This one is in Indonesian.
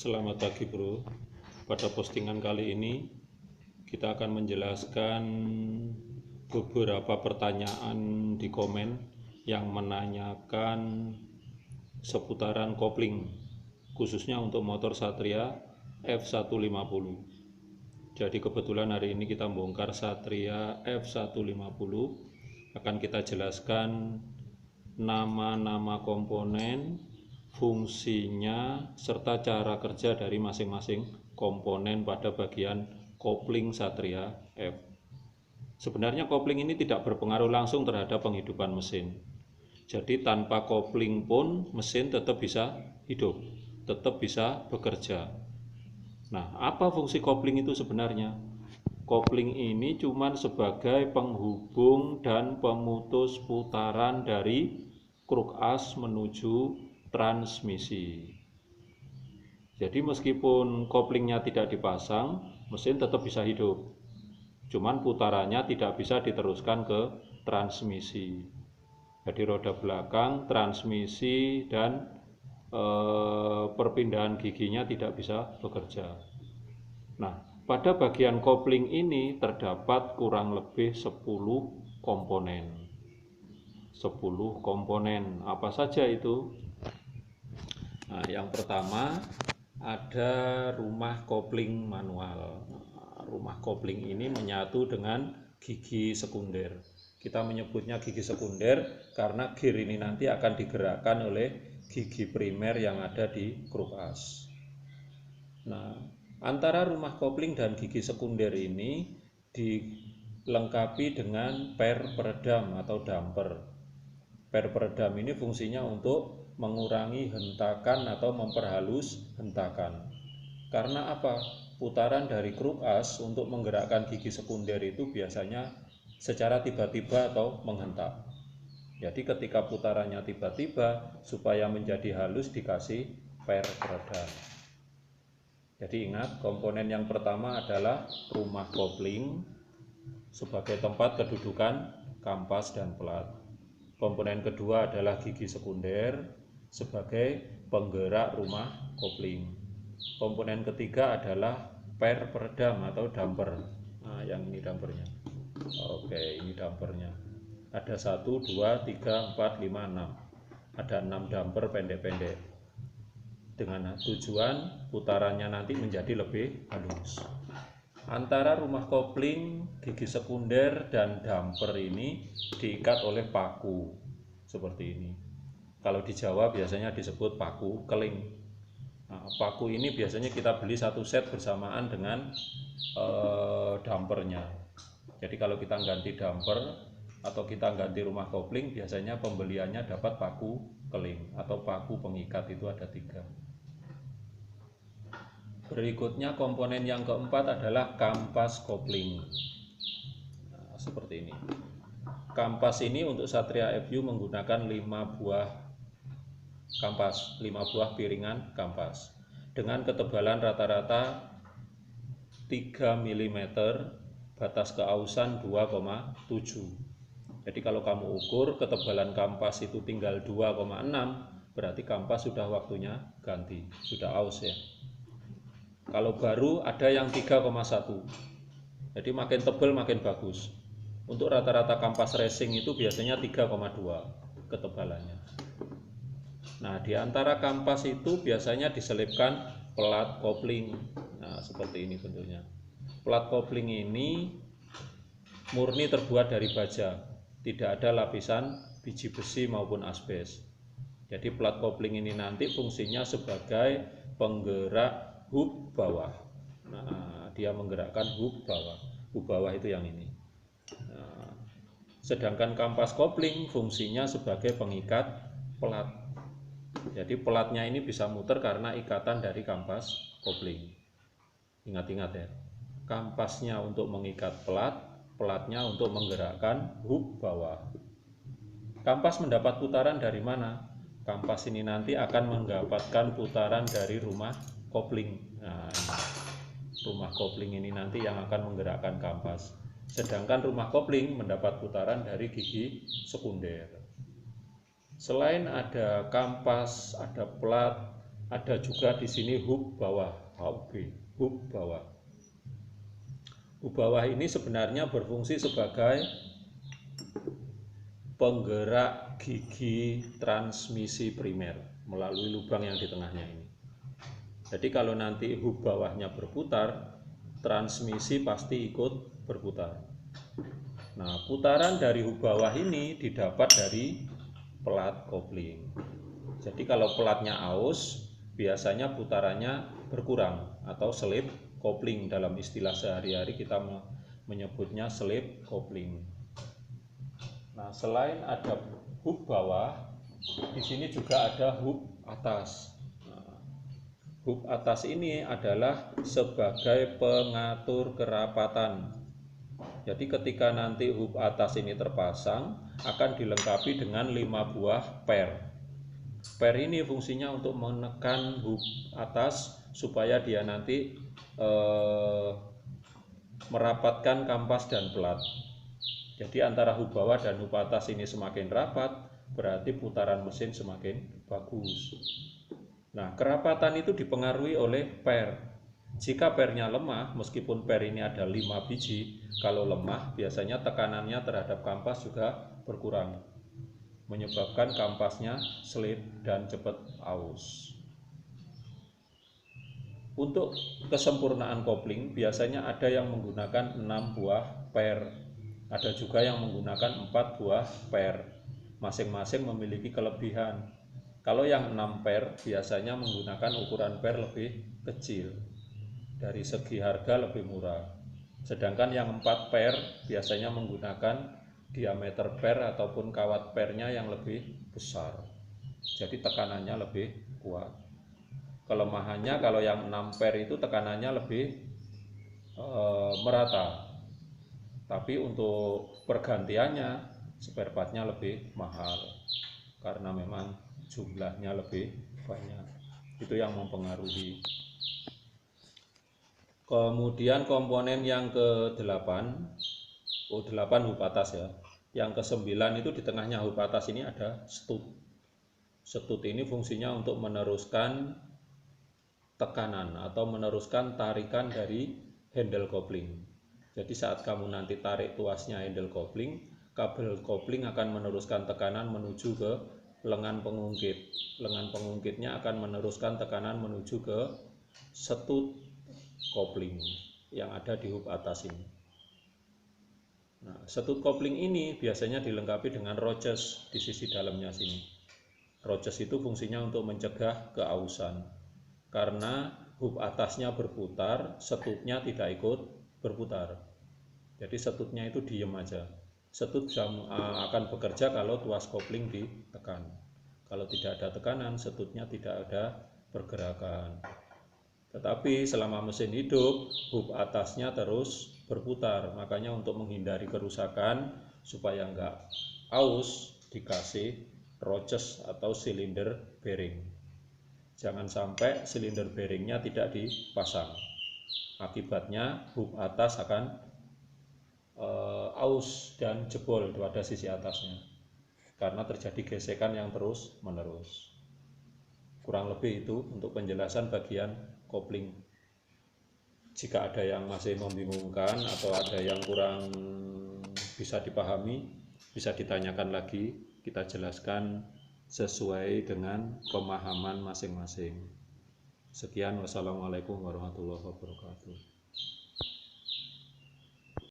Selamat pagi bro. Pada postingan kali ini kita akan menjelaskan beberapa pertanyaan di komen yang menanyakan seputaran kopling, khususnya untuk motor Satria F150. Jadi kebetulan hari ini kita bongkar Satria F150. Akan kita jelaskan nama-nama komponen, fungsinya, serta cara kerja dari masing-masing komponen pada bagian kopling Satria F. Sebenarnya kopling ini tidak berpengaruh langsung terhadap penghidupan mesin. Jadi tanpa kopling pun mesin tetap bisa hidup, tetap bisa bekerja. Nah, apa fungsi kopling itu sebenarnya? Kopling ini cuma sebagai penghubung dan pemutus putaran dari kruk as menuju transmisi. Jadi meskipun koplingnya tidak dipasang, mesin tetap bisa hidup. Cuman putarannya tidak bisa diteruskan ke transmisi. Jadi roda belakang, transmisi, dan perpindahan giginya tidak bisa bekerja. Nah, pada bagian kopling ini terdapat kurang lebih 10 komponen. 10 komponen. Apa saja itu? Nah, yang pertama ada rumah kopling manual. Rumah kopling ini menyatu dengan gigi sekunder. Kita menyebutnya gigi sekunder karena gear ini nanti akan digerakkan oleh gigi primer yang ada di kruk as. Nah, antara rumah kopling dan gigi sekunder ini dilengkapi dengan per peredam atau damper. Per peredam ini fungsinya untuk mengurangi hentakan atau memperhalus hentakan. Karena apa? Putaran dari kruk as untuk menggerakkan gigi sekunder itu biasanya secara tiba-tiba atau menghentak. Jadi ketika putarannya tiba-tiba, supaya menjadi halus dikasih per peredam. Jadi ingat, komponen yang pertama adalah rumah kopling sebagai tempat kedudukan kampas dan pelat. Komponen kedua adalah gigi sekunder sebagai penggerak rumah kopling. Komponen ketiga adalah per peredam atau damper. Nah, yang ini dampernya. Oke, ini dampernya. Ada 1, 2, 3, 4, 5, 6. Ada 6 damper pendek-pendek. Dengan tujuan putarannya nanti menjadi lebih halus. Antara rumah kopling, gigi sekunder, dan damper ini diikat oleh paku seperti ini. Kalau di Jawa biasanya disebut paku keling. Nah, paku ini biasanya kita beli satu set bersamaan dengan dampernya. Jadi kalau kita ganti damper atau kita ganti rumah kopling, biasanya pembeliannya dapat paku keling atau paku pengikat, itu ada 3. Berikutnya komponen yang keempat adalah kampas kopling. Nah, seperti ini. Kampas ini untuk Satria FU menggunakan 5 buah kampas, 5 buah piringan kampas dengan ketebalan rata-rata 3 mm, batas keausan 2,7. Jadi kalau kamu ukur ketebalan kampas itu tinggal 2,6, berarti kampas sudah waktunya ganti, sudah aus ya. Kalau baru ada yang 3,1. Jadi makin tebal makin bagus. Untuk rata-rata kampas racing itu biasanya 3,2 ketebalannya. Nah, di antara kampas itu biasanya diselipkan pelat kopling. Nah, seperti ini bentuknya. Pelat kopling ini murni terbuat dari baja. Tidak ada lapisan biji besi maupun asbes. Jadi pelat kopling ini nanti fungsinya sebagai penggerak hub bawah. Nah, dia menggerakkan hub bawah. Hub bawah itu yang ini. Nah, sedangkan kampas kopling fungsinya sebagai pengikat pelat. Jadi pelatnya ini bisa muter karena ikatan dari kampas kopling. Ingat-ingat ya. Kampasnya untuk mengikat pelat, pelatnya untuk menggerakkan hub bawah. Kampas mendapat putaran dari mana? Kampas ini nanti akan mendapatkan putaran dari rumah kopling. Nah, rumah kopling ini nanti yang akan menggerakkan kampas. Sedangkan rumah kopling mendapat putaran dari gigi sekunder. Selain ada kampas, ada pelat, Ada juga di sini hub bawah, HUB, hub bawah. Hub bawah ini sebenarnya berfungsi sebagai penggerak gigi transmisi primer melalui lubang yang di tengahnya ini. Jadi kalau nanti hub bawahnya berputar, transmisi pasti ikut berputar. Nah, putaran dari hub bawah ini didapat dari pelat kopling. Jadi kalau pelatnya aus, biasanya putarannya berkurang atau slip kopling. Dalam istilah sehari-hari kita menyebutnya slip kopling. Nah, selain ada hub bawah, di sini juga ada hub atas. Nah, hub atas ini adalah sebagai pengatur kerapatan. Jadi ketika nanti hub atas ini terpasang, akan dilengkapi dengan 5 buah per. Per ini fungsinya untuk menekan hub atas supaya dia nanti merapatkan kampas dan pelat. Jadi antara hub bawah dan hub atas ini semakin rapat, berarti putaran mesin semakin bagus. Nah, kerapatan itu dipengaruhi oleh per. Jika pernya lemah, meskipun per ini ada 5 biji, kalau lemah biasanya tekanannya terhadap kampas juga berkurang, menyebabkan kampasnya slip dan cepat aus. Untuk kesempurnaan kopling biasanya ada yang menggunakan 6 buah per, ada juga yang menggunakan 4 buah per. Masing-masing memiliki kelebihan. Kalau yang 6 per biasanya menggunakan ukuran per lebih kecil, dari segi harga lebih murah. Sedangkan yang 4 per biasanya menggunakan diameter per ataupun kawat pernya yang lebih besar, jadi tekanannya lebih kuat. Kelemahannya kalau yang 6 per itu tekanannya lebih merata, tapi untuk pergantiannya spare partnya lebih mahal karena memang jumlahnya lebih banyak. Itu yang mempengaruhi. Kemudian komponen yang ke-8, 8 hub atas ya. Yang ke-9 itu di tengahnya hub atas ini ada stud. Stud ini fungsinya untuk meneruskan tekanan atau meneruskan tarikan dari handle kopling. Jadi saat kamu nanti tarik tuasnya handle kopling, kabel kopling akan meneruskan tekanan menuju ke lengan pengungkit. Lengan pengungkitnya akan meneruskan tekanan menuju ke stud kopling yang ada di hub atas ini. Nah, stud kopling ini biasanya dilengkapi dengan roches di sisi dalamnya sini. Roches itu fungsinya untuk mencegah keausan. Karena hub atasnya berputar, stutnya tidak ikut berputar. Jadi stutnya itu diem aja. Stut akan bekerja kalau tuas kopling ditekan. Kalau tidak ada tekanan, stutnya tidak ada pergerakan. Tetapi selama mesin hidup, hub atasnya terus berputar. Makanya untuk menghindari kerusakan, supaya enggak aus, dikasih roches atau silinder bearing. Jangan sampai silinder bearingnya tidak dipasang. Akibatnya hub atas akan aus dan jebol pada sisi atasnya, karena terjadi gesekan yang terus menerus. Kurang lebih itu untuk penjelasan bagian kopling. Jika ada yang masih membingungkan atau ada yang kurang bisa dipahami, bisa ditanyakan lagi, kita jelaskan sesuai dengan pemahaman masing-masing. Sekian, wassalamualaikum warahmatullahi wabarakatuh.